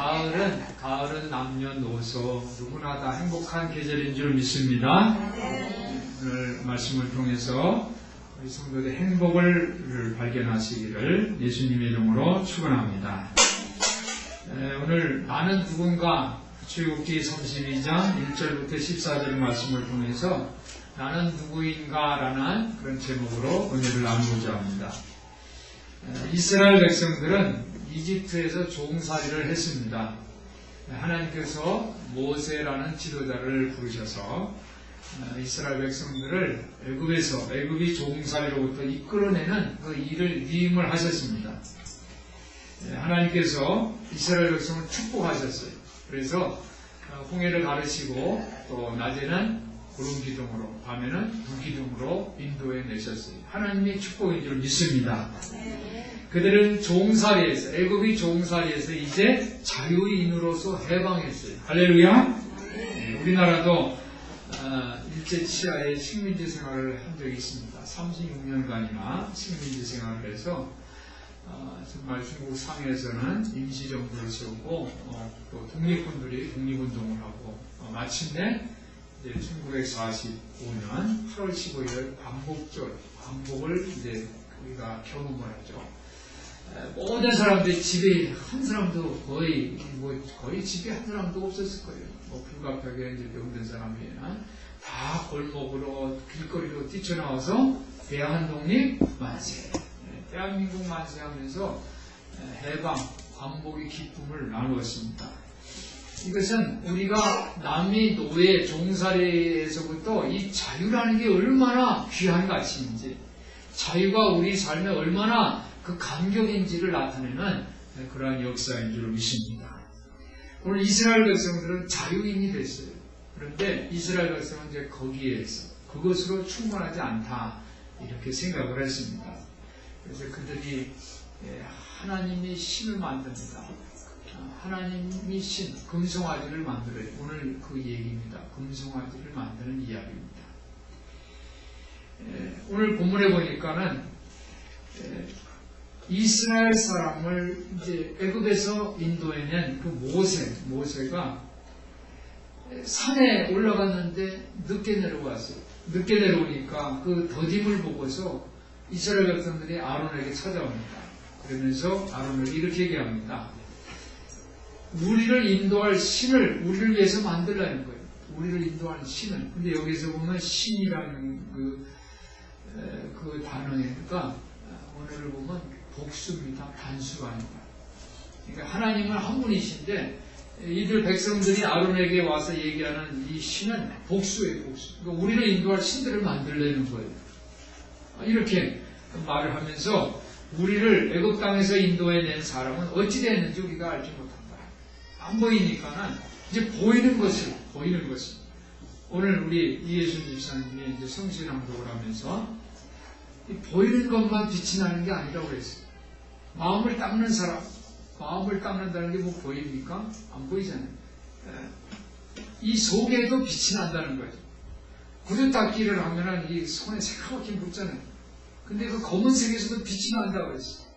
가을은 남녀노소 누구나 다 행복한 계절인 줄 믿습니다. 오늘 말씀을 통해서 우리 성도들의 행복을 발견하시기를 예수님의 이름으로 축원합니다. 오늘 나는 누군가 출애굽기 32장 1절부터 14절 말씀을 통해서 나는 누구인가 라는 그런 제목으로 은혜를 나누고자 합니다. 이스라엘 백성들은 이집트에서 종살이를 했습니다. 하나님께서 모세라는 지도자를 부르셔서 이스라엘 백성들을 애굽이 종살이로부터 이끌어내는 그 일을 위임을 하셨습니다. 하나님께서 이스라엘 백성을 축복하셨어요. 그래서 홍해를 가르치고 또 낮에는 구름 기둥으로 밤에는 불 기둥으로 인도해 내셨어요. 하나님의 축복인 줄 믿습니다. 그들은 종살이에서 애굽이 종살이에서 이제 자유인으로서 해방했어요. 할렐루야. 우리나라도 일제 치하의 식민지 생활을 한 적이 있습니다. 36년간이나 식민지 생활을 해서 정말 중국 상해에서는 임시정부를 세우고 또 독립군들이 독립운동을 하고 마침내 1945년 8월 15일 광복을 이제 우리가 경험을 하죠. 모든 사람들이 집에 한 사람도 거의 집에 한 사람도 없었을 거예요. 불가피하게 이제 병든 사람이나 다 골목으로 길거리로 뛰쳐나와서 대한독립 만세, 대한민국 만세하면서 해방, 광복의 기쁨을 나누었습니다. 이것은 우리가 남미 노예 종살이에서부터 이 자유라는 게 얼마나 귀한 가치인지, 자유가 우리 삶에 얼마나 그 감격인지를 나타내는 그러한 역사인 줄 믿습니다. 오늘 이스라엘 백성들은 자유인이 됐어요. 그런데 이스라엘 백성은 이제 거기에서 그것으로 충분하지 않다 이렇게 생각을 했습니다. 그래서 그들이 하나님이 신을 만듭니다. 하나님이 신, 금송아지를 만들어요. 오늘 그 얘기입니다. 금송아지를 만드는 이야기입니다. 오늘 본문에 보니까는 이스라엘 사람을 이제 애굽에서 인도해낸 그 모세가 산에 올라갔는데 늦게 내려왔어요. 늦게 내려오니까 그 더딤을 보고서 이스라엘 백성들이 아론에게 찾아옵니다. 그러면서 아론을 이렇게 얘기합니다. 우리를 인도할 신을 우리를 위해서 만들라는 거예요. 우리를 인도하는 신을. 근데 여기서 보면 신이라는 그 단어니까 오늘을 보면 복수입니다. 단수가 아닙니다. 그러니까 하나님은 한 분이신데 이들 백성들이 아론에게 와서 얘기하는 이 신은 복수예요. 복수. 그러니까 우리를 인도할 신들을 만들려는 거예요. 이렇게 말을 하면서 우리를 애굽 땅에서 인도해낸 사람은 어찌 됐는지 우리가 알지 못한다. 안 보이니까는 이제 보이는 것을 오늘 우리 이예순 집사님이 이제 성신앙독을 하면서 보이는 것만 빛이 나는 게 아니라고 그랬어요. 마음을 닦는 사람, 마음을 닦는다는 게 뭐 보입니까? 안 보이잖아요. 이 속에도 빛이 난다는 거죠. 구두 닦기를 하면은 이 손에 새카맣게 묻잖아요. 근데 그 검은색에서도 빛이 난다고 그랬어요.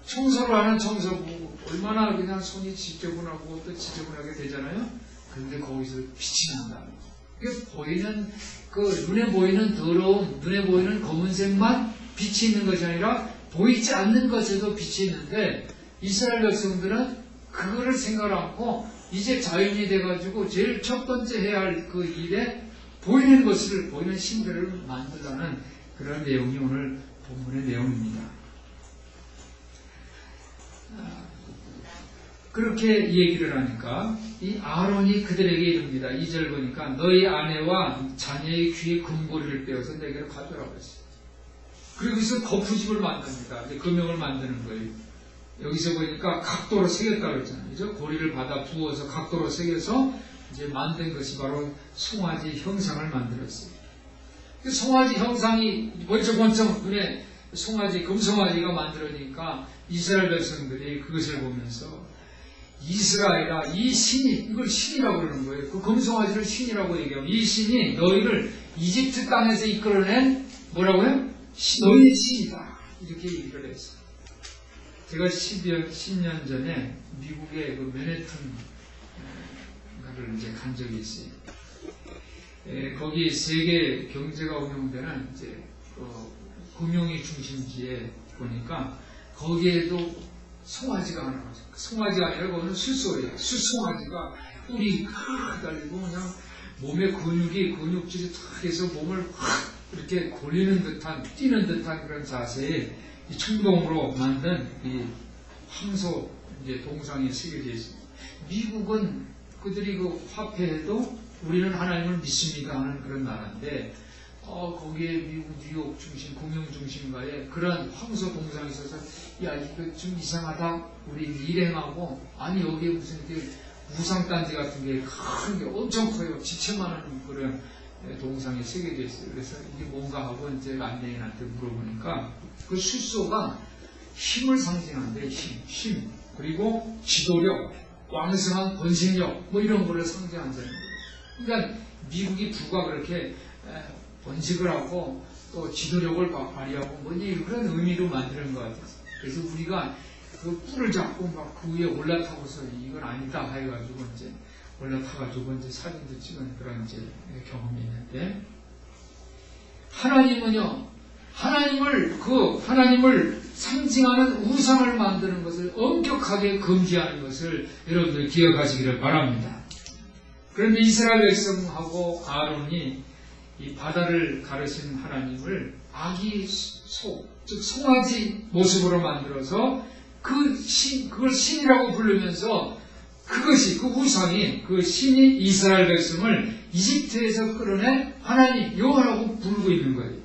청소를 하는 청소부 얼마나 그냥 손이 지저분하고 또 지저분하게 되잖아요. 근데 거기서 빛이 난다는 거예요. 이게 보이는 눈에 보이는 더러움, 눈에 보이는 검은색만 빛이 있는 것이 아니라 보이지 않는 것에도 빛이 있는데 이스라엘 백성들은 그거를 생각 않고 이제 자연이 돼가지고 제일 첫 번째 해야 할 그 일에 보이는 신들을 만들라는 그런 내용이 오늘 본문의 내용입니다. 그렇게 얘기를 하니까 이 아론이 그들에게 이릅니다. 2절 보니까 너희 아내와 자녀의 귀에 금고리를 빼어서 내게로 가져라고 했어요. 그리고 여기서 거푸집을 만듭니다. 금형을 만드는 거예요. 여기서 보니까 각도로 새겼다고 했잖아요. 그죠? 고리를 받아 부어서 각도로 새겨서 이제 만든 것이 바로 송아지 형상을 만들었어요. 그 송아지 형상이 번쩍번쩍 눈에 금송아지가 만들어지니까 이스라엘 백성들이 그것을 보면서 이스라엘아, 이 신이, 이걸 신이라고 그러는 거예요. 그 금송아지를 신이라고 얘기하면 이 신이 너희를 이집트 땅에서 이끌어낸 뭐라고요? 너희의 신이다. 이렇게 얘기를 했어요. 제가 10년 전에 미국의 그 맨해튼을 이제 간 적이 있어요. 거기 세계 경제가 운영되는 이제 금융의 중심지에 보니까 거기에도 송아지가 하나 가죠. 송아지가 아니라 그거는 수소예요. 수송아지가 뿔이 칵 달리고 그냥 몸에 근육질이 탁 해서 몸을 확 이렇게 돌리는 듯한, 뛰는 듯한 그런 자세의 이 청동으로 만든 이 황소 이제 동상이 새겨져 있습니다. 미국은 그들이 그 화폐에도 우리는 하나님을 믿습니다 하는 그런 나라인데, 거기에 미국 뉴욕 중심, 금융 중심가에 그런 황소 동상이 있어서, 야, 이거 좀 이상하다. 우리 일행하고, 아니, 여기에 무슨 이렇게 우상단지 같은 게 큰 게 엄청 커요. 지체만한 그런 동상이 새겨져 있어요. 그래서 이게 뭔가 하고 이제 안내인한테 물어보니까 그 숫소가 힘을 상징하는데, 힘. 그리고 지도력, 왕성한 번식력, 뭐 이런 거를 상징한다는 거예요. 그러니까 미국이 부가 그렇게 번식을 하고 또 지도력을 발휘하고 뭐 그런 의미로 만드는 것 같아요. 그래서 우리가 그 뿔을 잡고 막 그 위에 올라타고서 이건 아니다 해가지고 이제 올라타가지고 이제 사진도 찍은 그런 이제 경험이 있는데, 하나님은요, 하나님을 상징하는 우상을 만드는 것을 엄격하게 금지하는 것을 여러분들 기억하시기를 바랍니다. 그런데 이스라엘 백성하고 아론이 이 바다를 가르신 하나님을 아기 소, 즉 송아지 모습으로 만들어서 그걸 신이라고 부르면서 그것이, 그 우상이, 그 신이 이스라엘 백성을 이집트에서 끌어내 하나님, 여호와라고 부르고 있는 거예요.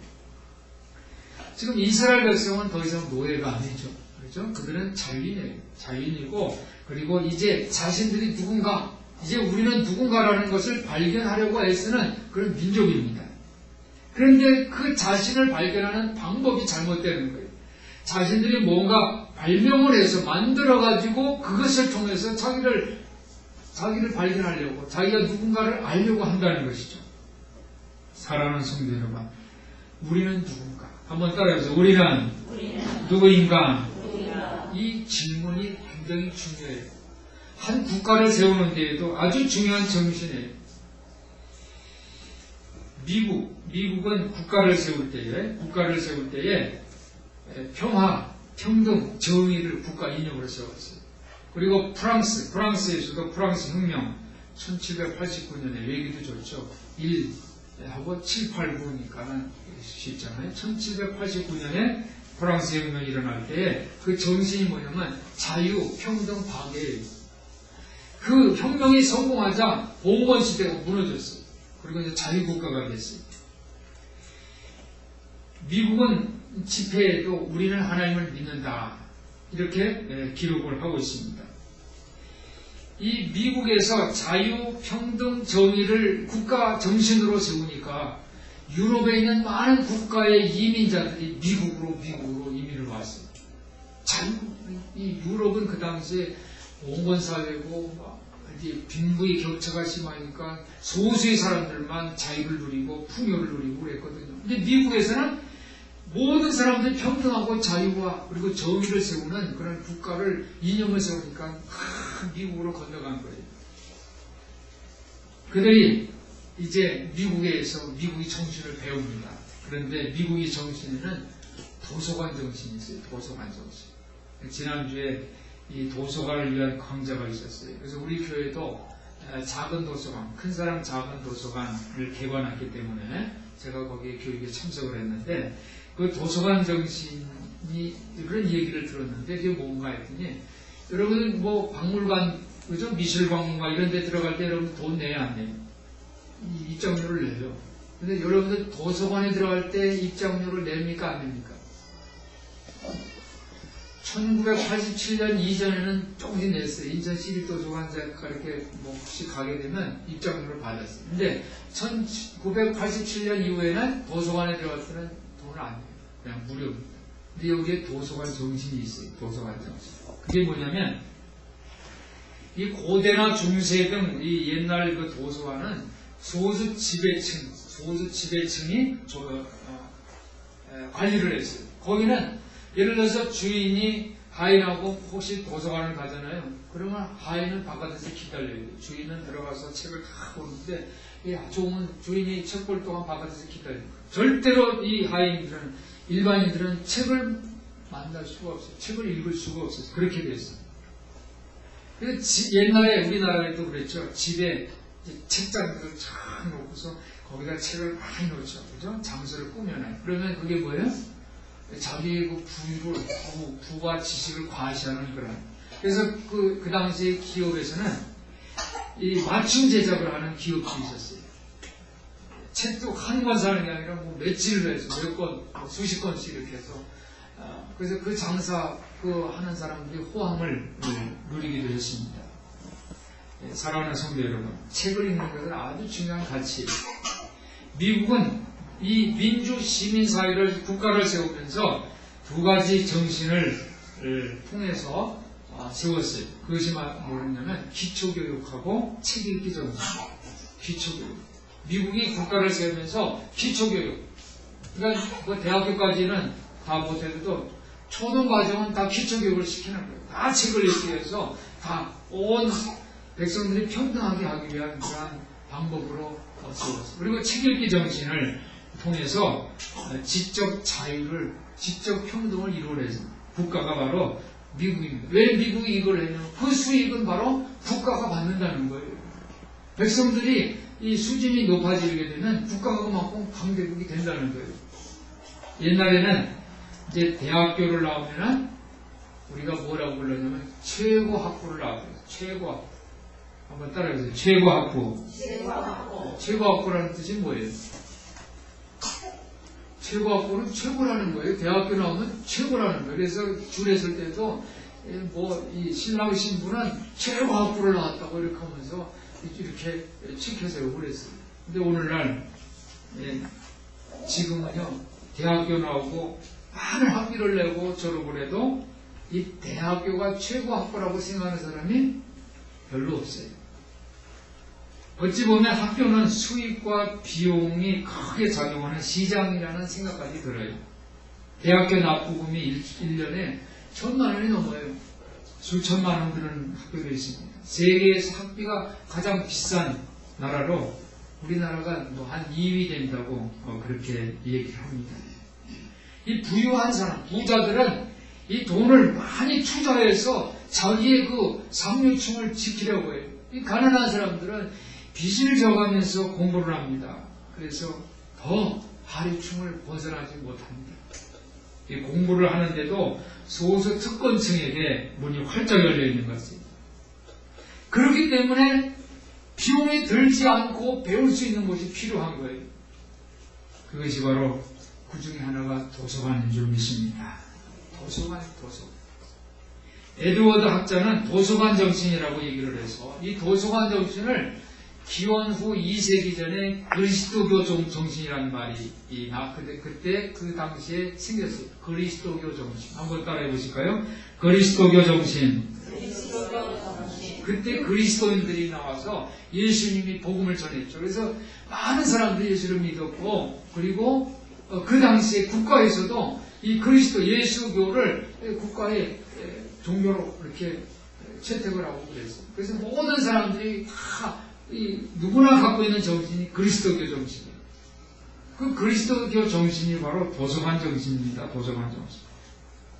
지금 이스라엘 백성은 더 이상 노예가 아니죠. 그렇죠? 그들은 자유인이고, 그리고 이제 자신들이 누군가, 이제 우리는 누군가라는 것을 발견하려고 애쓰는 그런 민족입니다. 그런데 그 자신을 발견하는 방법이 잘못되는 거예요. 자신들이 뭔가 발명을 해서 만들어가지고 그것을 통해서 자기를 발견하려고, 자기가 누군가를 알려고 한다는 것이죠. 사랑하는 성도 여러분, 우리는 누군가? 한번 따라해보세요. 우리는 누구인가? 이 질문이 굉장히 중요해요. 한 국가를 세우는 데에도 아주 중요한 정신이에요. 미국은 국가를 세울 때에 평화, 평등, 정의를 국가 이념으로 세웠어요. 그리고 프랑스에서도 프랑스 혁명 1789년에 얘기도 좋죠. 1하고 7, 8, 9니까는 쉽잖아요. 1789년에 프랑스 혁명이 일어날 때에 그 정신이 뭐냐면 자유, 평등, 박애예요. 그 혁명이 성공하자 봉건 시대가 무너졌어요. 그리고 이제 자유국가가 됐어요. 미국은 집회에도 우리는 하나님을 믿는다, 이렇게 기록을 하고 있습니다. 이 미국에서 자유, 평등, 정의를 국가 정신으로 세우니까 유럽에 있는 많은 국가의 이민자들이 미국으로 이민을 왔어요. 이 유럽은 그 당시에 봉건사회고 빈부의 격차가 심하니까 소수의 사람들만 자유를 누리고 풍요를 누리고 그랬거든요. 근데 미국에서는 모든 사람들이 평등하고 자유와 그리고 정의를 세우는 그런 국가를 이념을 세우니까 미국으로 건너간 거예요. 그들이 이제 미국에서 미국의 정신을 배웁니다. 그런데 미국의 정신에는 도서관 정신이 있어요. 도서관 정신. 지난주에 이 도서관을 위한 강좌가 있었어요. 그래서 우리 교회도 작은 도서관, 큰 사람 작은 도서관을 개관했기 때문에 제가 거기에 교육에 참석을 했는데, 그 도서관 정신이 그런 얘기를 들었는데 그게 뭔가 했더니, 여러분 뭐 박물관, 그죠? 미술박물관 이런 데 들어갈 때 여러분 돈 내야 안 내요? 입장료를 내죠. 근데 여러분들 도서관에 들어갈 때 입장료를 냅니까 안 냅니까? 1987년 이전에는 조금씩 냈어요. 인천 시립도서관 제가 이렇게 뭐 혹시 가게 되면 입장료를 받았어요. 근데 1987년 이후에는 도서관에 들어갈 때는 돈을 안 내요. 그냥 무료입니다. 근데 여기에 도서관 정신이 있어요. 도서관 정신. 그게 뭐냐면, 이 고대나 중세 등 이 옛날 그 도서관은 소수 지배층이 관리를 했어요. 거기는 예를 들어서 주인이 하인하고 혹시 도서관을 가잖아요. 그러면 하인은 바깥에서 기다려요. 주인은 들어가서 책을 다 보는데 좋은 주인이 책 볼 동안 바깥에서 기다려요. 절대로 이 하인들은 일반인들은 책을 만날 수가 없어요. 책을 읽을 수가 없어요. 그렇게 됐어요. 그래서 옛날에 우리나라에도 그랬죠. 집에 책장들을 쫙 놓고서 거기다 책을 많이 놓죠. 그죠? 장소를 꾸며놔요. 그러면 그게 뭐예요? 자기의 그 부와 지식을 과시하는 그런. 그래서 그 당시에 기업에서는 이 맞춤 제작을 하는 기업도 있었어요. 책도 한 권 사는 게 아니라 뭐 며칠을 해서 몇 권, 수십 권씩 이렇게 해서. 그래서 그 장사 하는 사람들이 호황을 누리기도 했습니다. 사랑하는 성도 여러분, 책을 읽는 것은 아주 중요한 가치예요. 미국은 이 민주 시민 사회를 국가를 세우면서 두 가지 정신을 통해서 세웠어요. 그것이 뭐냐면 기초교육하고 책 읽기 정신. 기초교육. 미국이 국가를 세우면서 기초교육. 그러니까 뭐 대학교까지는 다 못해도 초등 과정은 다 기초교육을 시키는 거예요. 다 책을 읽기 위해서 다 온 백성들이 평등하게 하기 위한 그러한 방법으로 세웠어요. 그리고 책 읽기 정신을 통해서 지적 자유를, 지적 평등을 이루어내서 국가가 바로 미국입니다. 왜 미국이 이걸 했냐면 그 수익은 바로 국가가 받는다는 거예요. 백성들이 이 수준이 높아지게 되면 국가가 그만큼 강대국이 된다는 거예요. 옛날에는 이제 대학교를 나오면은 우리가 뭐라고 불렀냐면 최고학부를 나왔어요. 최고학부. 한번 따라해보세요. 최고학부. 최고학부라는 뜻이 뭐예요? 최고학부는 최고라는 거예요. 대학교 나오면 최고라는 거예요. 그래서 줄에 설 때도 이 신랑 신부는 최고학부를 나왔다고 이렇게 하면서 이렇게 치켜세우고 그랬어요. 근데 오늘날 지금은요 대학교 나오고 많은 학비를 내고 졸업을 해도 이 대학교가 최고학부라고 생각하는 사람이 별로 없어요. 어찌 보면 학교는 수입과 비용이 크게 작용하는 시장이라는 생각까지 들어요. 대학교 납부금이 1년에 1,000만 원이 넘어요. 수천만 원 드는 학교도 있습니다. 세계에서 학비가 가장 비싼 나라로 우리나라가 뭐 한 2위 된다고 그렇게 얘기를 합니다. 이 부유한 사람, 부자들은 이 돈을 많이 투자해서 자기의 그 상류층을 지키려고 해요. 이 가난한 사람들은 빚을 져가면서 공부를 합니다. 그래서 더 하류층을 벗어나지 못합니다. 이 공부를 하는데도 소수 특권층에게 문이 활짝 열려 있는 것입니다. 그렇기 때문에 비용이 들지 않고 배울 수 있는 곳이 필요한 거예요. 그것이 바로 그 중에 하나가 도서관인 줄 믿습니다. 도서관. 에드워드 학자는 도서관 정신이라고 얘기를 해서 이 도서관 정신을 기원 후 2세기 전에 그리스도교 정신이라는 말이 그때 그 당시에 생겼어요. 그리스도교 정신. 한번 따라해 보실까요? 그리스도교 정신. 그때 그리스도인들이 나와서 예수님이 복음을 전했죠. 그래서 많은 사람들이 예수를 믿었고, 그리고 그 당시에 국가에서도 이 그리스도 예수교를 국가의 종교로 이렇게 채택을 하고 그랬어요. 그래서 모든 사람들이 다 누구나 갖고 있는 정신이 그리스도교 정신이에요. 그 그리스도교 정신이 바로 도서관 정신입니다. 도서관 정신.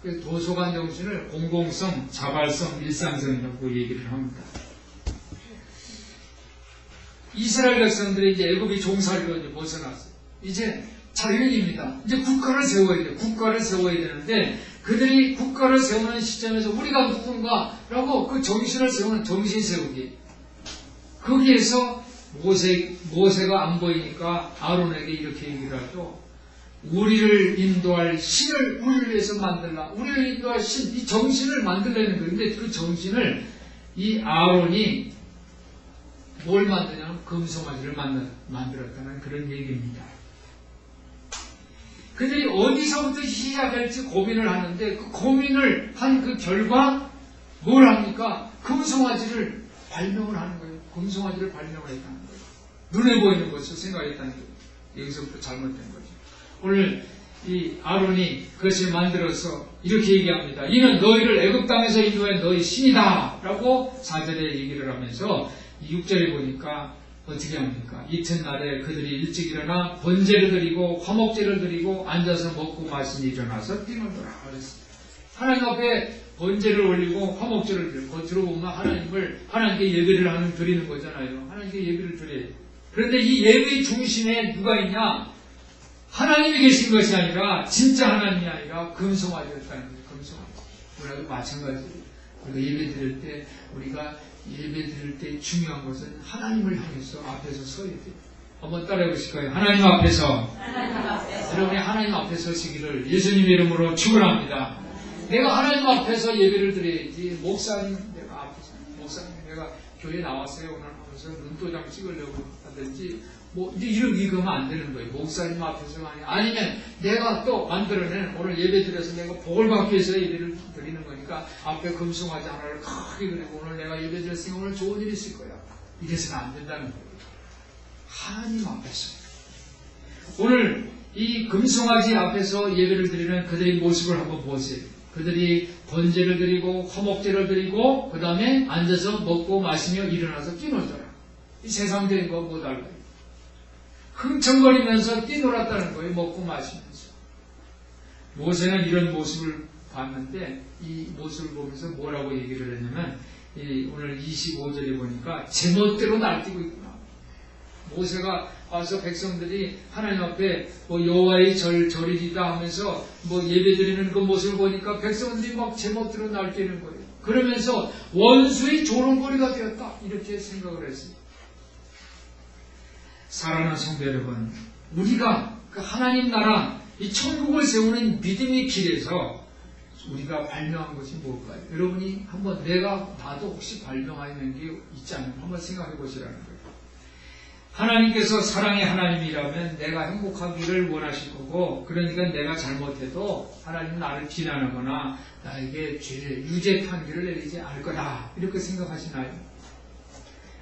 그 도서관 정신을 공공성, 자발성, 일상성이라고 얘기를 합니다. 이스라엘 백성들이 이제 애굽의 종살이로 이제 벗어났어요. 이제 자유입니다. 이제 국가를 세워야 돼요. 국가를 세워야 되는데 그들이 국가를 세우는 시점에서 우리가 누군가라고 그 정신을 세우는 정신 세우기. 거기에서 모세가 안 보이니까 아론에게 이렇게 얘기를 하죠. 우리를 인도할 신을 우리를 위해서 만들라. 우리를 인도할 신, 이 정신을 만들려는 거예요. 근데 그 정신을 이 아론이 뭘 만드냐면 금송아지를 만들었다는 그런 얘기입니다. 근데 어디서부터 시작할지 고민을 하는데 그 고민을 한 그 결과 뭘 합니까? 금송아지를 발명을 하는 거예요. 금송아지를 발명을 했다는 거예요. 눈에 보이는 것을 생각했다는 거예요. 여기서부터 잘못된 거죠. 오늘 이 아론이 그것을 만들어서 이렇게 얘기합니다. 이는 너희를 애굽 땅에서 인도한 너희 신이다 라고 4절에 얘기를 하면서 6절에 보니까 어떻게 합니까? 이튿날에 그들이 일찍 일어나 번제를 드리고 화목제를 드리고 앉아서 먹고 마시니 일어나서 뛰놀더라 그랬습니다. 하나님 앞에 번제를 올리고 화목제를 드리고 겉으로 보면 하나님께 예배를 드리는 거잖아요. 하나님께 예배를 드려요. 그런데 이 예배의 중심에 누가 있냐? 하나님이 계신 것이 아니라 진짜 하나님이 아니라 금송아지였다는 거예요. 금송아지. 우리하고 마찬가지예요. 우리가 예배 드릴 때 우리가 예배 드릴 때 중요한 것은 하나님을 향해서 앞에서 서야 돼요. 한번 따라해 보실까요? 하나님 앞에서 여러분이 하나님 앞에 서시기를 예수님 이름으로 축원합니다. 내가 하나님 앞에서 예배를 드려야지 목사님 내가 교회 나왔어요 오늘 하면서 눈도장 찍으려고 하든지 뭐 이제 이러면 안 되는 거예요. 목사님 앞에서가 아니면 내가 또 만들어낸 오늘 예배 드려서 내가 복을 받기 위해서 예배를 드리는 거니까 앞에 금송아지 하나를 크게 그리고 오늘 내가 예배 드렸으니까 오늘 좋은 일이 있을 거야. 이래서는 안 된다는 거예요. 하나님 앞에서 오늘 이 금송아지 앞에서 예배를 드리는 그들의 모습을 한번 보세요. 그들이 번제를 드리고 화목제를 드리고 그 다음에 앉아서 먹고 마시며 일어나서 뛰놀더라. 이 세상적인 거 못 알아요. 흥청거리면서 뛰놀았다는 거예요. 먹고 마시면서. 모세는 이런 모습을 봤는데 이 모습을 보면서 뭐라고 얘기를 했냐면 오늘 25절에 보니까 제멋대로 날뛰고 있구나. 모세가 와서 백성들이 하나님 앞에 여호와의 절이다 하면서 예배드리는 그 모습을 보니까 백성들이 막 제멋대로 날뛰는 거예요. 그러면서 원수의 조롱거리가 되었다. 이렇게 생각을 했어요. 사랑하는 성도 여러분, 우리가 그 하나님 나라 이 천국을 세우는 믿음의 길에서 우리가 발명한 것이 뭘까요? 여러분이 한번 나도 혹시 발명하는 게 있지 않으면 한번 생각해 보시라는 거예요. 하나님께서 사랑의 하나님이라면 내가 행복하기를 원하실 거고, 그러니까 내가 잘못해도 하나님은 나를 비난하거나 나에게 유죄 판결을 내리지 않을 거다. 이렇게 생각하시나요?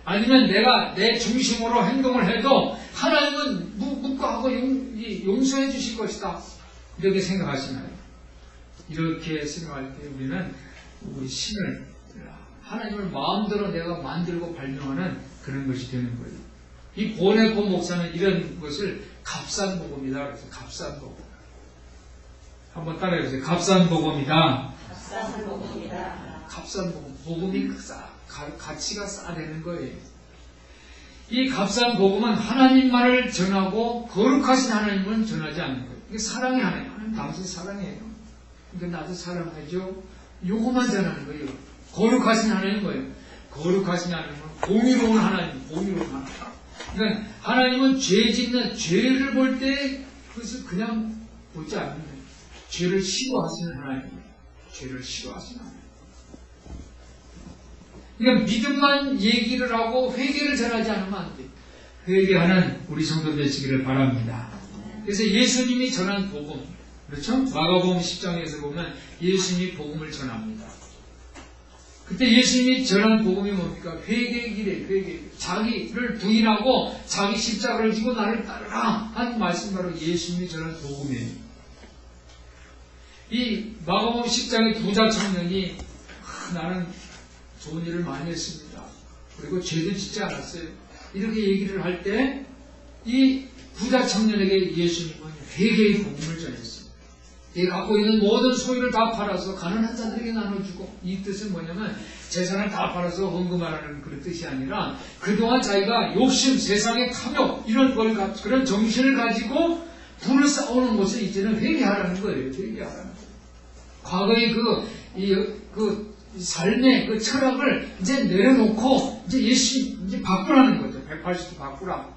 아니면 내가 내 중심으로 행동을 해도 하나님은 묵과하고 용서해 주실 것이다. 이렇게 생각하시나요? 이렇게 생각할 때 우리는 우리 신을 하나님을 마음대로 내가 만들고 발명하는 그런 것이 되는 거예요. 이 보네코 목사는 이런 것을 값산복음이다. 그래서 값산복음. 한번 따라해보세요. 값산복음이다. 값산복음이다. 값산복음. 복음이 가치가 싸되는 거예요. 이 값산복음은 하나님만을 전하고 거룩하신 하나님은 전하지 않는 거예요. 이게 사랑의 하나님. 하나님 당신 사랑해요. 그러니까 나도 사랑하죠. 요거만 전하는 거예요. 거룩하신 하나님은 뭐예요? 거룩하신 하나님은 공의로운 하나님, 공의로운 하나님. 그러니까 하나님은 죄를 볼 때 그것을 그냥 보지 않는 거예요. 죄를 싫어하시는 하나님이에요. 죄를 싫어하시는 하나님. 그러니까 믿음만 얘기를 하고 회개를 전하지 않으면 안 돼요. 회개하는 우리 성도 되시기를 바랍니다. 그래서 예수님이 전한 복음, 그렇죠? 마가복음 10장에서 보면 예수님이 복음을 전합니다. 그때 예수님이 전한 복음이 뭡니까? 회개의 길에 회개. 자기를 부인하고 자기 십자가를 지고 나를 따르라 하는 말씀 바로 예수님이 전한 복음이에요. 이 마가복음 10장의 부자 청년이 나는 좋은 일을 많이 했습니다. 그리고 죄도 짓지 않았어요. 이렇게 얘기를 할 때 이 부자 청년에게 예수님은 회개의 복음을 전했어요. 내가 갖고 있는 모든 소유를 다 팔아서 가난한 자들에게 나눠주고, 이 뜻은 뭐냐면 재산을 다 팔아서 헌금하라는 그런 뜻이 아니라 그동안 자기가 욕심, 세상의 탐욕 이런 그런 정신을 가지고 부를 쌓아오는 것을 이제는 회개하라는 거예요. 회개하라는 거예요. 과거의 그 삶의 그 철학을 이제 내려놓고 이제 이제 바꾸라는 거죠. 180도 바꾸라.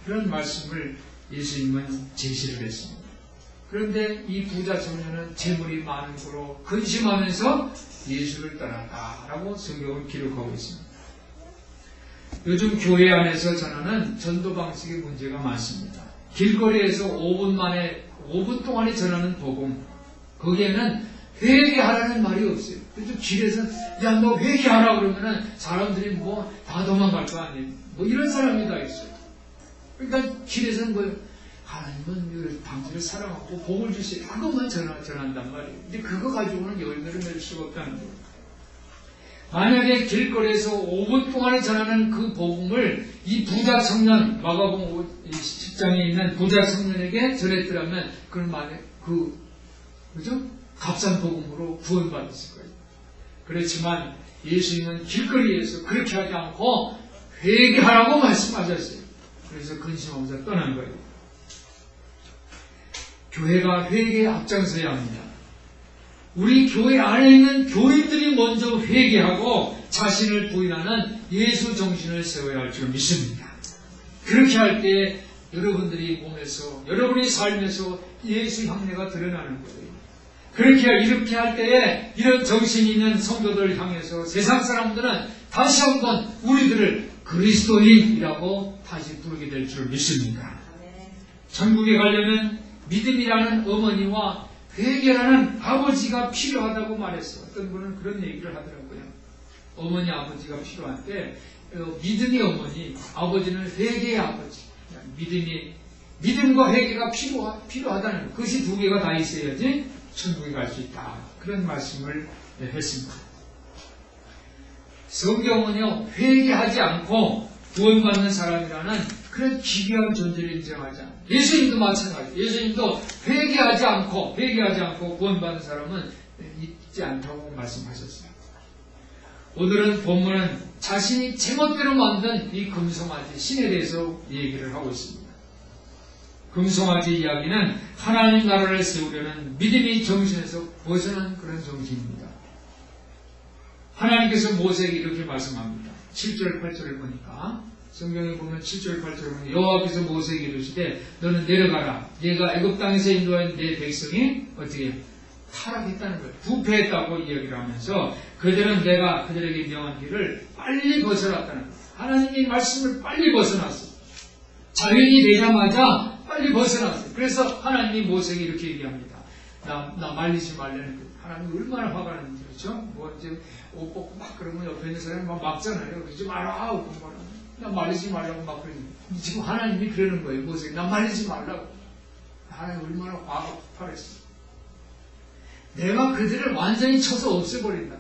그런 말씀을 예수님은 제시를 했습니다. 그런데 이 부자 청년은 재물이 많은 거로 근심하면서 예수를 떠났다라고 성경은 기록하고 있습니다. 요즘 교회 안에서 전하는 전도 방식의 문제가 많습니다. 길거리에서 5분 동안에 전하는 복음, 거기에는 회개하라는 말이 없어요. 그래서 길에서 야 너 회개하라 그러면은 사람들이 다 도망갈 거 아니에요. 이런 사람이 다 있어요. 그러니까 길에서는 하나님은 당신을 사랑하고 복을 주시고 그것만 전한단 말이에요. 근데 그거 가지고는 열매를 맺을 수가 없다는 거예요. 만약에 길거리에서 5분 동안에 전하는 그 복음을 이 부자 청년, 마가복음 10장에 있는 부자 청년에게 전했더라면 그건 만약 그죠? 값싼 복음으로 구원받았을 거예요. 그렇지만 예수님은 길거리에서 그렇게 하지 않고 회개하라고 말씀하셨어요. 그래서 근심하면서 떠난 거예요. 교회가 회개에 앞장서야 합니다. 우리 교회 안에 있는 교인들이 먼저 회개하고 자신을 부인하는 예수 정신을 세워야 할 줄 믿습니다. 그렇게 할 때 여러분들이 몸에서, 여러분의 삶에서 예수 향내가 드러나는 거예요. 이렇게 할 때에 이런 정신이 있는 성도들을 향해서 세상 사람들은 다시 한번 우리들을 그리스도인이라고 다시 부르게 될 줄 믿습니다. 천국에 가려면 믿음이라는 어머니와 회개라는 아버지가 필요하다고 말했어요. 어떤 분은 그런 얘기를 하더라고요. 어머니, 아버지가 필요한데 믿음의 어머니, 아버지는 회개의 아버지. 믿음과 회개가 필요하다는 것. 그것이 두 개가 다 있어야지 천국에 갈 수 있다. 그런 말씀을 했습니다. 성경은요, 회개하지 않고 구원받는 사람이라는 그런 기괴한 존재를 인정하지 않아요. 예수님도 마찬가지예요. 예수님도 회개하지 않고 구원받는 사람은 있지 않다고 말씀하셨어요. 오늘은 본문은 자신이 제멋대로 만든 이 금송아지 신에 대해서 얘기를 하고 있습니다. 금송아지 이야기는 하나님 나라를 세우려는 믿음의 정신에서 벗어난 그런 정신입니다. 하나님께서 모세에게 이렇게 말씀합니다. 7절 8절을 보니까 성경에 보면 7절 8절을 보면 여호와께서 모세에게 이르시되 너는 내려가라. 네가 애굽 땅에서 인도한 내 백성이 어떻게 타락했다는 거예요. 부패했다고 이야기를 하면서 그들은 내가 그들에게 명한 길을 빨리 벗어났다는 거예요. 하나님의 말씀을 빨리 벗어났어요. 자연이 되자마자 빨리 벗어났어요. 그래서 하나님이 모세에게 이렇게 얘기합니다. 나 말리지 말라는 거예요. 하나님이 얼마나 화가 나는지, 그렇죠? 뭐 이제 옷 벗고 막 그러면 옆에 있는 사람이 막 막잖아요. 그러지 마라! 나 말리지 말라고 막 그러는 거예요. 지금 하나님이 그러는 거예요. 모세에게 나 말리지 말라고. 하나님 얼마나 화가 폭발했어요. 내가 그들을 완전히 쳐서 없애버린다.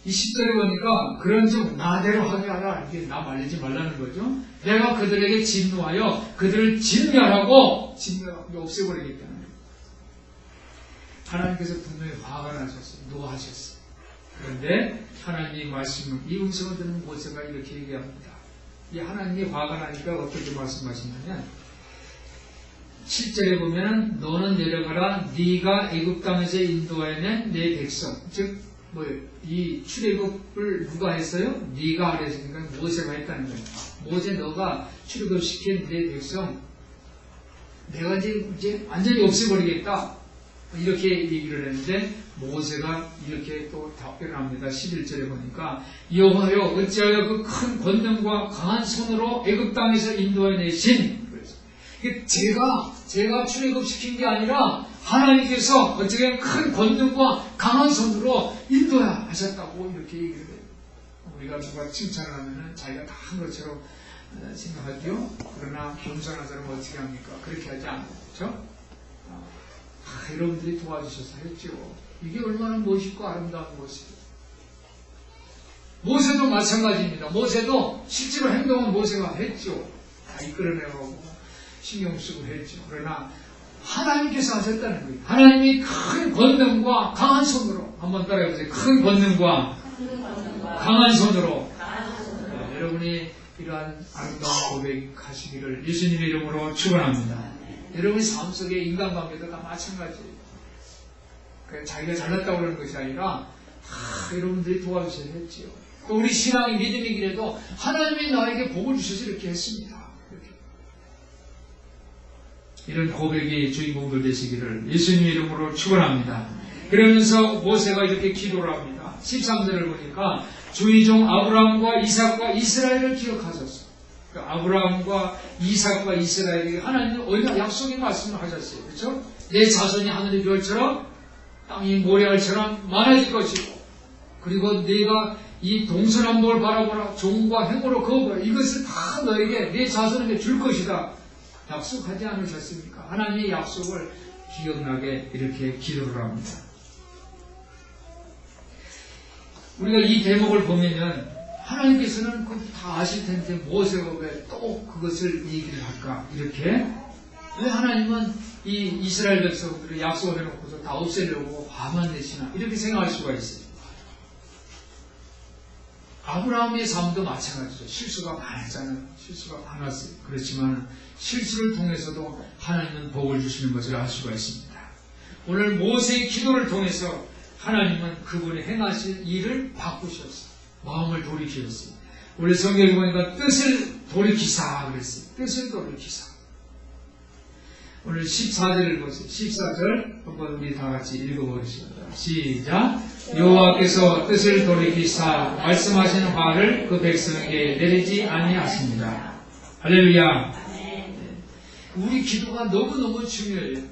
이 10절에 보니까 그런 좀 나대로 하게 하라. 이게 나 말리지 말라는 거죠. 내가 그들에게 진노하여 그들을 진멸하고 없애버리겠다는 거예요. 하나님께서 분명히 화가 나셨어요. 노하셨어요. 그런데 하나님의 말씀은 이 음성을 듣는 모세가 이렇게 얘기합니다. 이 하나님이 화가 나니까 어떻게 말씀하시냐면 7절에 보면 너는 내려가라. 네가 애굽 땅에서 인도하여낸 내 백성. 즉 이 출애굽을 누가 했어요? 네가 하랬으니까 모세가 했다는 거예요. 모세 너가 출애굽시킨 내 백성 내가 이제 완전히 없애버리겠다. 이렇게 얘기를 했는데 모세가 이렇게 또 답변을 합니다. 11절에 보니까 여호와여 어찌하여 그 큰 권능과 강한 손으로 애굽 땅에서 인도해내신 제가 출애굽시킨 게 아니라 하나님께서 어떻게 큰 권능과 강한 손으로 인도하셨다고 이렇게 얘기를 해요. 우리가 누가 칭찬을 하면 자기가 다 한 것처럼 생각하죠. 그러나 겸손한 사람은 어떻게 합니까? 그렇게 하지 않아요. 그렇죠? 여러분들이 도와주셔서 했죠. 이게 얼마나 멋있고 아름다운 모습이에요. 모세도 마찬가지입니다. 모세도 실제로 행동은 모세가 했죠. 다 이끌어내고 신경 쓰고 했죠. 그러나 하나님께서 하셨다는 거예요. 하나님이 큰 권능과 강한 손으로 한번 따라해보세요. 큰 권능과 강한 손으로 여러분이 이러한 아름다운 고백하시기를 예수님의 이름으로 축원합니다. 여러분의 삶 속에 인간관계도 다 마찬가지예요. 자기가 잘났다고 그러는 것이 아니라 여러분들이 도와주셔야 했지요. 또 우리 신앙의 믿음의 길에도 하나님이 나에게 복을 주셔서 이렇게 했습니다. 이런 고백의 주인공들 되시기를 예수님의 이름으로 축원합니다. 그러면서 모세가 이렇게 기도를 합니다. 13절을 보니까 주의 종 아브라함과 이삭과 이스라엘을 기억하셨어요. 아브라함과 이삭과 이스라엘에게 하나님은 얼마나 약속의 말씀을 하셨어요. 그렇죠? 내 자손이 하늘의 별처럼 땅이 모래알처럼 많아질 것이고 그리고 내가 이 동서남북을 바라보라. 종과 행고로 거부하라. 이것을 다 너에게 내 자손에게 줄 것이다. 약속하지 않으셨습니까? 하나님의 약속을 기억나게 이렇게 기도를 합니다. 우리가 이 대목을 보면은 하나님께서는 그걸 다 아실 텐데 모세가 왜 또 그것을 얘기를 할까? 이렇게 왜 하나님은 이 이스라엘 백성들을 약속을 해놓고서 다 없애려고 화만 내시나? 이렇게 생각할 수가 있어요. 아브라함의 삶도 마찬가지죠. 실수가 많았잖아요. 실수가 많았어요. 그렇지만 실수를 통해서도 하나님은 복을 주시는 것을 알 수가 있습니다. 오늘 모세의 기도를 통해서 하나님은 그분이 행하실 일을 바꾸셨어요. 마음을 돌이키셨어요. 우리 성경에 보니까 뜻을 돌이키사 그랬어요. 뜻을 돌이키사. 오늘 14절을 보세요. 14절 한번 우리 다 같이 읽어보겠습니다. 시작. 여호와께서 뜻을 돌이키사 말씀하시는 화를 그 백성에게 내리지 아니하십니다. 할렐루야. 우리 기도가 너무너무 중요해요.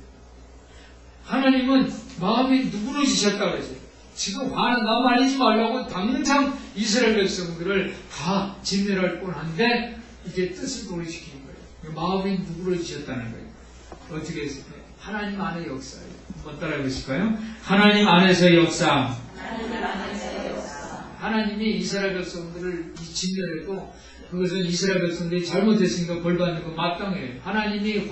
하나님은 마음이 누그러지셨다고 그러죠. 지금 화는 나 말리지 말라고 당장 이스라엘 백성들을 다 진멸할 뻔한데 이제 뜻을 돌이키는 거예요. 마음이 누그러지셨다는 거예요. 어떻게 했을까요? 하나님 안의 역사예요. 한번 따라해 보실까요? 하나님 안에서의 역사. 하나님이 이스라엘 백성들을 진멸해도 그것은 이스라엘 백성들이 잘못했으니까 벌받는 건 마땅해요. 하나님이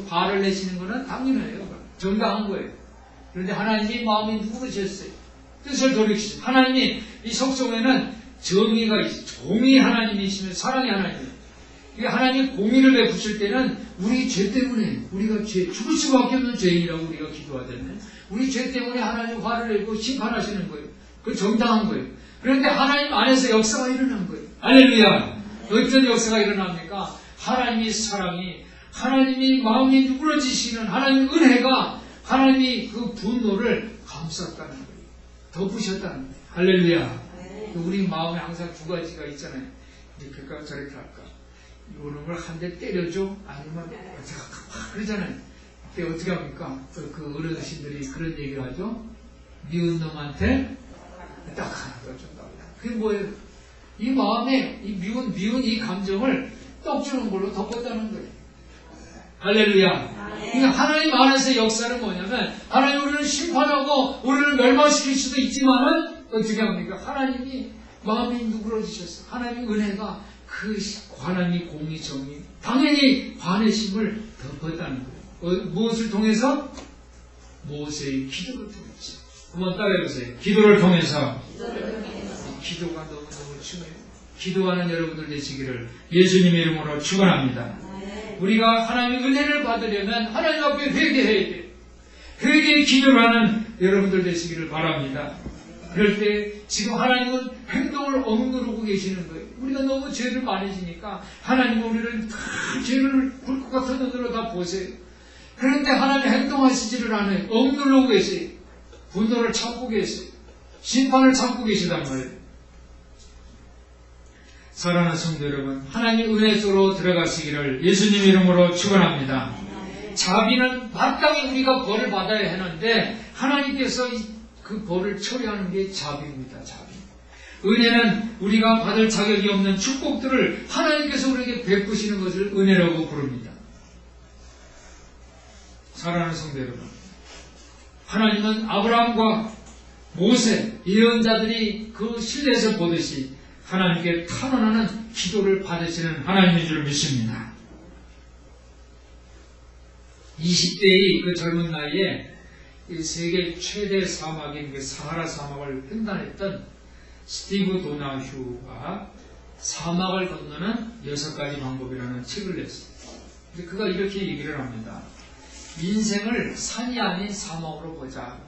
화를 내시는 것은 당연해요. 정당한 거예요. 그런데 하나님이 마음이 누그러졌어요. 뜻을 돌이키시죠. 하나님이 이 속성에는 정의가 있어요. 공의 하나님이시면 사랑의 하나님이에요. 하나님 공의를 베푸실 때는 우리 죄 때문에 우리가 죽을 수밖에 없는 죄인이라고 우리가 기도하잖아요. 우리 죄 때문에 하나님 화를 내고 심판하시는 거예요. 그건 정당한 거예요. 그런데 하나님 안에서 역사가 일어난 거예요. 할렐루야. 어떤 역사가 일어납니까? 하나님의 사랑이, 하나님이 마음이 누그러지시는 하나님의 은혜가 하나님이 그 분노를 감쌌다는 거예요. 덮으셨다는 거예요. 할렐루야. 우리 마음에 항상 두 가지가 있잖아요. 이렇게 할까 저렇게 할까. 이런 걸 한 대 때려줘? 아니면 그러잖아요. 그때 어떻게 합니까? 그 어르신들이 그런 얘기를 하죠. 미운 놈한테 딱 하나 더 준다고. 그게 뭐예요? 이 마음에 이 미운 이 감정을 떡 주는 걸로 덮었다는 거예요. 할렐루야. 그러니까 하나님 안에서의 역사는 뭐냐면 하나님 우리를 심판하고 우리를 멸망시킬 수도 있지만은 어떻게 합니까? 하나님이 마음이 누그러지셨어. 하나님의 은혜가 그 하나님의 공의 정의 당연히 관의심을 덮었다는 거예요. 무엇을 통해서? 모세의 기도를 통해서. 한번 따라해보세요. 기도를 통해서. 기도가 너무너무 중요해요. 기도하는 여러분들 되시기를 예수님의 이름으로 축원합니다. 우리가 하나님의 은혜를 받으려면 하나님 앞에 회개해야 돼요. 회개의 기도를 하는 여러분들 되시기를 바랍니다. 그럴 때 지금 하나님은 행동을 억누르고 계시는 거예요. 우리가 너무 죄를 많이 지니까 하나님은 우리를 다 죄를 굴것 같은 눈으로 다 보세요. 그런데 하나님 행동하시지를 않아요. 억누르고 계세요. 분노를 참고 계세요. 심판을 참고 계시단 말이에요. 사랑하는 성도 여러분, 하나님 은혜 속으로 들어가시기를 예수님 이름으로 축원합니다. 자비는 마땅히 우리가 벌을 받아야 하는데 하나님께서 그 벌을 처리하는 게 자비입니다. 자비. 은혜는 우리가 받을 자격이 없는 축복들을 하나님께서 우리에게 베푸시는 것을 은혜라고 부릅니다. 사랑하는 성도 여러분, 하나님은 아브라함과 모세, 예언자들이 그 신뢰에서 보듯이 하나님께 탄원하는 기도를 받으시는 하나님인 줄 믿습니다. 20대의 그 젊은 나이에 세계 최대 사막인 그 사하라 사막을 횡단했던 스티브 도나휴가 사막을 건너는 6가지 방법이라는 책을 냈어요. 근데 그가 이렇게 얘기를 합니다. 인생을 산이 아닌 사막으로 보자.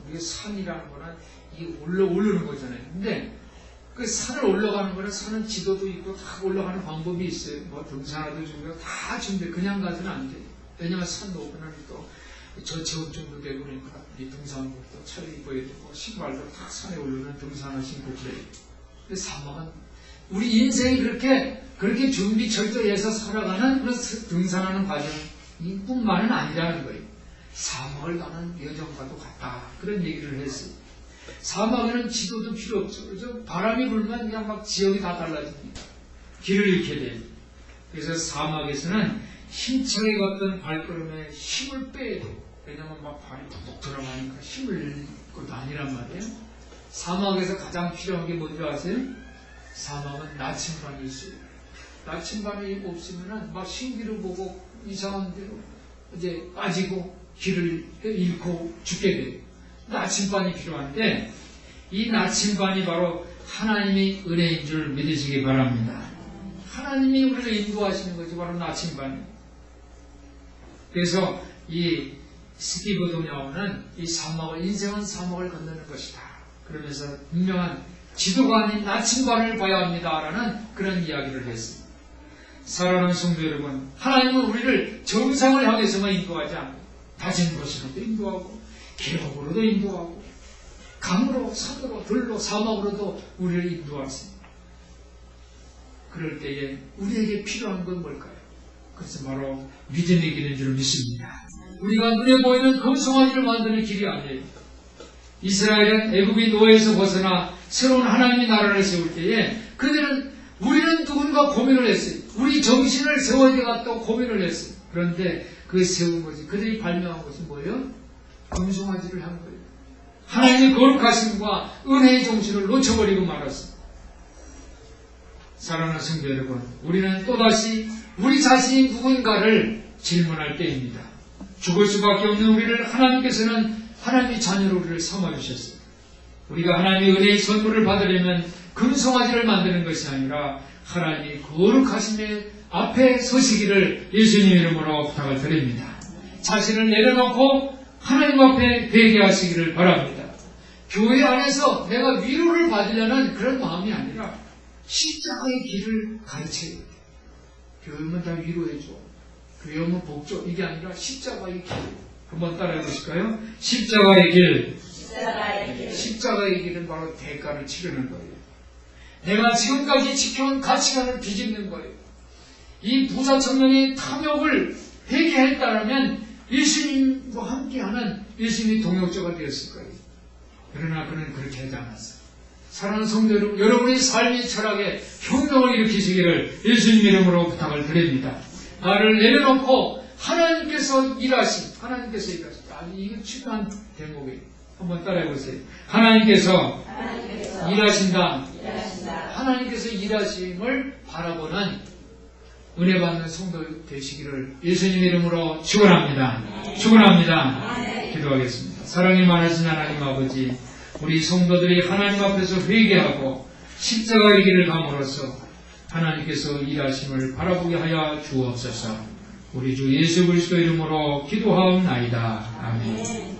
이게 산이라는 거는 이게 오르는 거잖아요. 근데 그 산을 올라가는 거는 산은 지도도 있고 다 올라가는 방법이 있어요. 뭐 등산화도 준비하고 다 준비, 그냥 가서는 안 돼요. 왜냐면 산 높으면 또 저체온증도 되고 그러니까 이 등산복도 차려 입어야 되고 신발도 다 산에 올르는 등산화 신고 그래요. 근데 사막은 우리 인생이 그렇게 준비 철저해서 살아가는 그런 등산하는 과정뿐만은 아니라는 거예요. 사막을 가는 여정과도 같다. 그런 얘기를 했어요. 사막에는 지도도 필요 없죠. 그래서 바람이 불면 그냥 막 지역이 다 달라집니다. 길을 잃게 돼요. 그래서 사막에서는 힘차게 걷던 발걸음에 힘을 빼야 돼요. 왜냐면 막 발이 톡톡 들어가니까 힘을 잃는 것도 아니란 말이에요. 사막에서 가장 필요한 게 뭔지 아세요? 사막은 나침반이 있어요. 나침반이 없으면은 막 신기루 보고 이상한 대로 이제 빠지고 길을 잃고 죽게 돼요. 나침반이 필요한데 이 나침반이 바로 하나님이 은혜인 줄 믿으시기 바랍니다. 하나님이 우리를 인도하시는 것이 바로 나침반이에요. 그래서 이 스티브 도냐오는 이 사막을, 인생은 사막을 건너는 것이다. 그러면서 분명한 지도가 아닌 나침반을 봐야 합니다라는 그런 이야기를 했습니다. 사랑하는 성도 여러분, 하나님은 우리를 정상을 향해서만 인도하지 않고 다진 곳으로도 인도하고 계곡으로도 인도하고 강으로 산으로 들로 사막으로도 우리를 인도하십니다. 그럴 때에 우리에게 필요한 건 뭘까요? 그것은 바로 믿음의 길인 줄 믿습니다. 우리가 눈에 보이는 금송아지를 만드는 길이 아니에요. 이스라엘은 애굽의 노예에서 벗어나 새로운 하나님의 나라를 세울 때에 우리는 누군가 고민을 했어요. 우리 정신을 세워야 되겠다고 고민을 했어요. 그런데 그 세운 것이, 그들이 발명한 것이 뭐예요? 금송아지를 한 거예요. 하나님의 거룩하심과 은혜의 정신을 놓쳐버리고 말았어요. 사랑하는 성도 여러분, 우리는 또다시 우리 자신이 누군가를 질문할 때입니다. 죽을 수밖에 없는 우리를 하나님께서는 하나님의 자녀로 우리를 삼아주셨어요. 우리가 하나님의 은혜의 선물을 받으려면 금송아지를 만드는 것이 아니라 하나님의 거룩하심의 앞에 서시기를 예수님 이름으로 부탁을 드립니다. 자신을 내려놓고 하나님 앞에 회개하시기를 바랍니다. 교회 안에서 내가 위로를 받으려는 그런 마음이 아니라 십자가의 길을 가르쳐야 돼요. 교회 오면 다 위로해줘. 교회 오면 복줘. 이게 아니라 십자가의 길. 한번 따라해 보실까요? 십자가의 길. 십자가의 길은 바로 대가를 치르는 거예요. 내가 지금까지 지켜온 가치관을 뒤집는 거예요. 이 부자 청년이 탐욕을 회개했다면 예수님과 함께하는 예수님의 동역자가 되었을 거예요. 그러나 그는 그렇게 하지 않았어요. 사랑하는 성도 여러분, 여러분의 삶의 철학에 혁명을 일으키시기를 예수님 이름으로 부탁을 드립니다. 나를 내려놓고 하나님께서 일하신. 이거 중요한 대목이에요. 한번 따라해 보세요. 하나님께서 일하신다. 하나님께서 일하심을 바라보는 은혜 받는 성도 되시기를 예수님 이름으로 축원합니다. 기도하겠습니다. 사랑이 많으신 하나님 아버지, 우리 성도들이 하나님 앞에서 회개하고 십자가의 길을 감으로써 하나님께서 일하심을 바라보게 하여 주옵소서. 우리 주 예수 그리스도 이름으로 기도하옵나이다. 아멘.